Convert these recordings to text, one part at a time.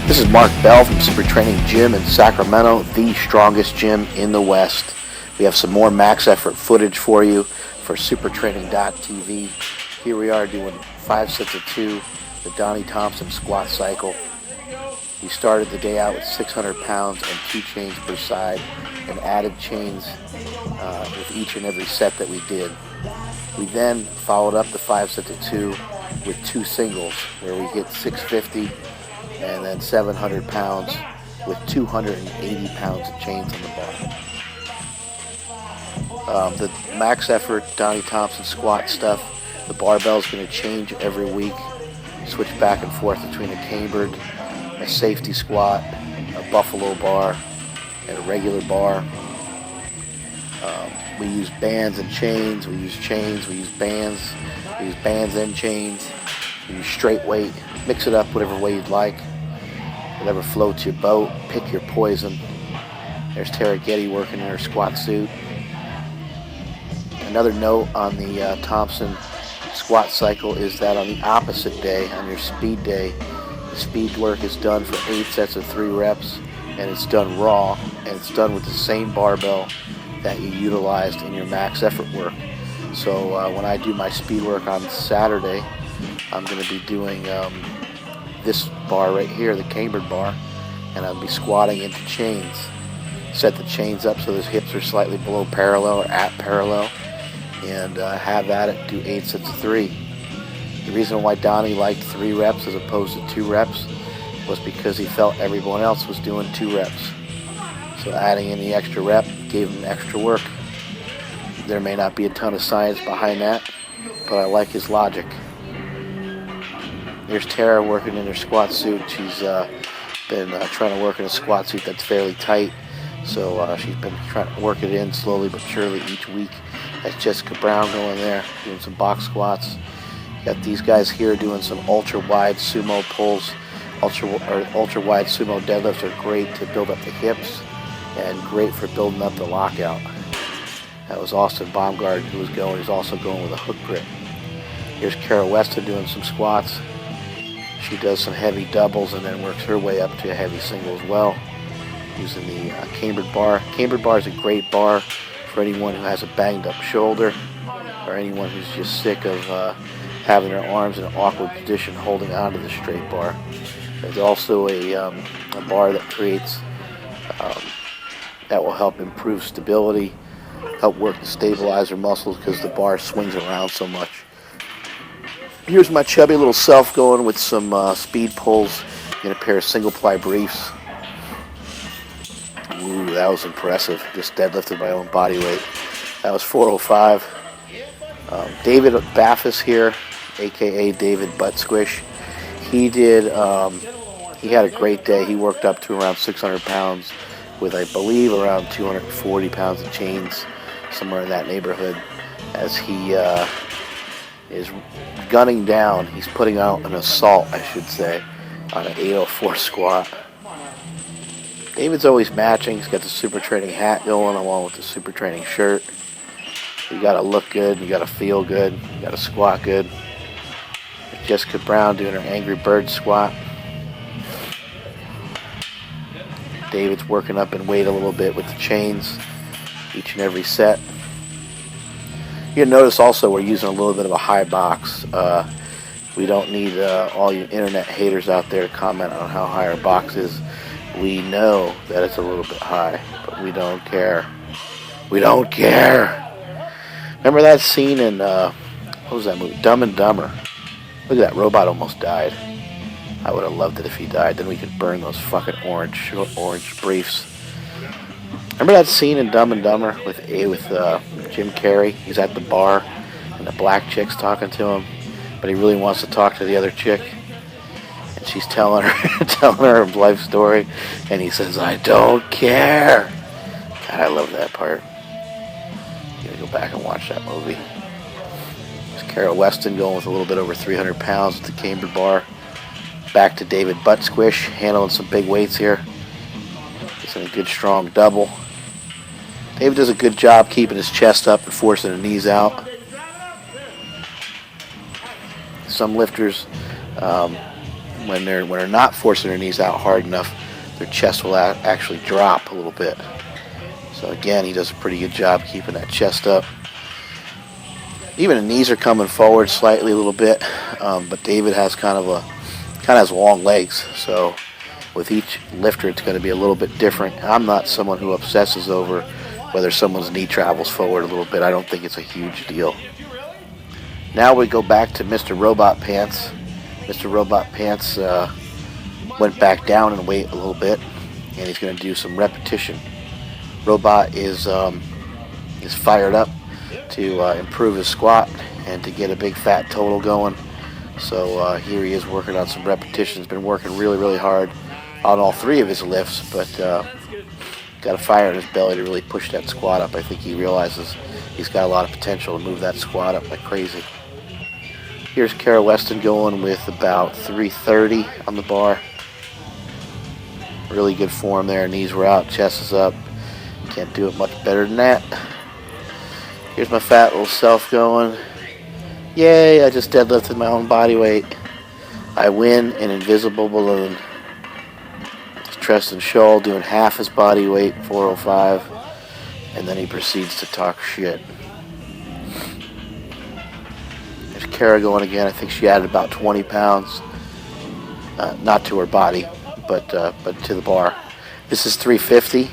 This is Mark Bell from Super Training Gym in Sacramento, the strongest gym in the West. We have some more max effort footage for you for supertraining.tv. Here we are doing 5 sets of 2, the Donnie Thompson squat cycle. We started the day out with 600 pounds and 2 chains per side and added chains with each and every set that we did. We then followed up the 5 sets of 2 with 2 singles where we hit 650 and then 700 pounds with 280 pounds of chains on the bar. The max effort Donnie Thompson squat stuff, the barbell is going to change every week. Switch back and forth between a cambered, a safety squat, a buffalo bar, and a regular bar. We use bands and chains, we use chains, we use bands and chains, we use straight weight. Mix it up whatever way you'd like, whatever floats your boat, pick your poison. There's Tara Getty working in her squat suit. Another note on the Thompson squat cycle is that on the opposite day, on your speed day, the speed work is done for 8 sets of 3 reps, and it's done raw, and it's done with the same barbell that you utilized in your max effort work. So when I do my speed work on Saturday, I'm going to be doing this bar right here, the cambered bar, and I'll be squatting into chains. Set the chains up so the hips are slightly below parallel or at parallel, and have at it, do 8 sets of 3. The reason why Donnie liked 3 reps as opposed to 2 reps was because he felt everyone else was doing 2 reps. So adding in the extra rep gave him extra work. There may not be a ton of science behind that, but I like his logic. There's Tara working in her squat suit. She's been trying to work in a squat suit that's fairly tight, so she's been trying to work it in slowly but surely each week. That's Jessica Brown going there, doing some box squats. Got these guys here doing some ultra-wide sumo pulls. Ultra-wide sumo deadlifts are great to build up the hips and great for building up the lockout. That was Austin Baumgart who was going. He's also going with a hook grip. Here's Kara Weston doing some squats. She does some heavy doubles and then works her way up to a heavy single as well, using the cambered bar. Cambered bar is a great bar for anyone who has a banged up shoulder or anyone who's just sick of having their arms in an awkward position holding onto the straight bar. There's also a bar that creates that will help improve stability, help work the stabilizer muscles because the bar swings around so much. Here's my chubby little self going with some speed pulls in a pair of single ply briefs. Ooh, that was impressive. Just deadlifted my own body weight. That was 405. David Baffis here, aka David Butt Squish. He had a great day. He worked up to around 600 pounds with, I believe, around 240 pounds of chains, somewhere in that neighborhood, as he is gunning down. He's putting out an assault, I should say, on an 804 squat. David's always matching. He's got the Super Training hat going along with the Super Training shirt. You gotta look good, you gotta feel good, you gotta squat good. Jessica Brown doing her Angry Bird squat. David's working up in weight a little bit with the chains each and every set. You'll notice also we're using a little bit of a high box. We don't need all you internet haters out there to comment on how high our box is. We know that it's a little bit high, but we don't care. We don't care. Remember that scene in, what was that movie? Dumb and Dumber. Look at that, robot almost died. I would have loved it if he died. Then we could burn those fucking orange briefs. Remember that scene in Dumb and Dumber with Jim Carrey? He's at the bar and the black chick's talking to him, but he really wants to talk to the other chick, and she's telling her life story, and he says, "I don't care." God, I love that part. I'm gonna go back and watch that movie. There's Kara Weston going with a little bit over 300 pounds with the cambered bar. Back to David Butt Squish, handling some big weights here. It's a good strong double. David does a good job keeping his chest up and forcing the knees out. Some lifters when they're not forcing their knees out hard enough, their chest will actually drop a little bit. So again, he does a pretty good job keeping that chest up. Even the knees are coming forward slightly a little bit, but David has kind of has long legs, so with each lifter it's going to be a little bit different. I'm not someone who obsesses over whether someone's knee travels forward a little bit. I don't think it's a huge deal. Now we go back to Mr. Robot Pants. Mr. Robot Pants went back down in weight a little bit, and he's going to do some repetition. Robot is fired up to improve his squat and to get a big fat total going. So here he is working on some repetitions. Been working really, really hard on all three of his lifts, but got a fire in his belly to really push that squat up. I think he realizes he's got a lot of potential to move that squat up like crazy. Here's Kara Weston going with about 330 on the bar. Really good form there. Knees were out, chest is up. Can't do it much better than that. Here's my fat little self going. Yay, I just deadlifted my own body weight. I win an invisible balloon. It's Tristan Scholl doing half his body weight, 405. And then he proceeds to talk shit. There's Kara going again. I think she added about 20 pounds. Not to her body, but to the bar. This is 350.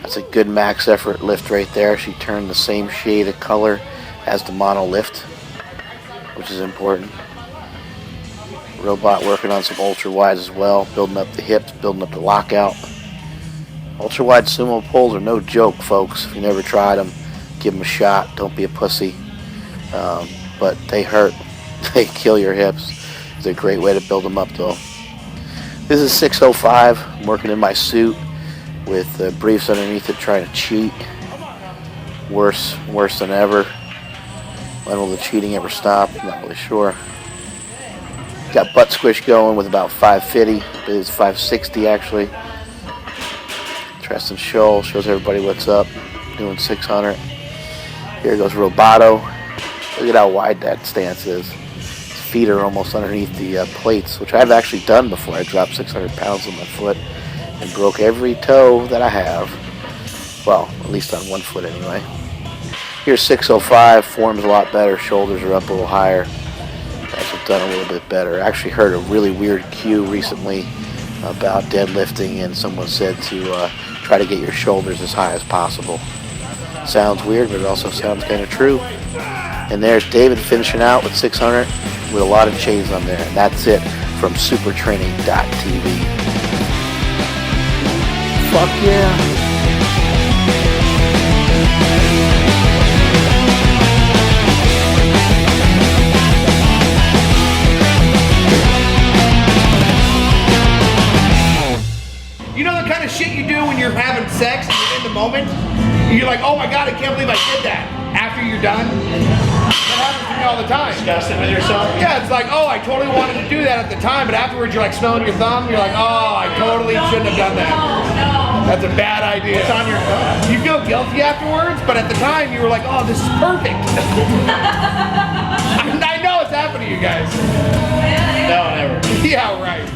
That's a good max effort lift right there. She turned the same shade of color as the mono lift, which is important. Robot working on some ultra wides as well, building up the hips, building up the lockout. Ultra wide sumo pulls are no joke, folks. If you never tried them, give them a shot. Don't be a pussy. But they hurt. They kill your hips. It's a great way to build them up, though. This is 605. I'm working in my suit with briefs underneath it, trying to cheat. Worse than ever. When will the cheating ever stop? I'm not really sure. Got butt squish going with about 550. It's 560 actually. Tristan Scholl shows everybody what's up. Doing 600. Here goes Roboto. Look at how wide that stance is. His feet are almost underneath the plates, which I've actually done before. I dropped 600 pounds on my foot and broke every toe that I have. Well, at least on one foot anyway. Here's 605, form's a lot better, shoulders are up a little higher. Guys have done a little bit better. I actually heard a really weird cue recently about deadlifting, and someone said to try to get your shoulders as high as possible. Sounds weird, but it also sounds kind of true. And there's David finishing out with 600 with a lot of chains on there. And that's it from supertraining.tv. Fuck yeah. You know the kind of shit you do when you're having sex and you're in the moment? You're like, oh my god, I can't believe I did that. After you're done? That happens to me all the time. Disgusted with yourself? Yeah, it's like, oh, I totally wanted to do that at the time, but afterwards you're like smelling your thumb, you're like, oh, I totally shouldn't have done that. That's a bad idea. What's on your thumb? You feel guilty afterwards, but at the time you were like, oh, this is perfect. I know it's happened to you guys. No, never. Yeah, right.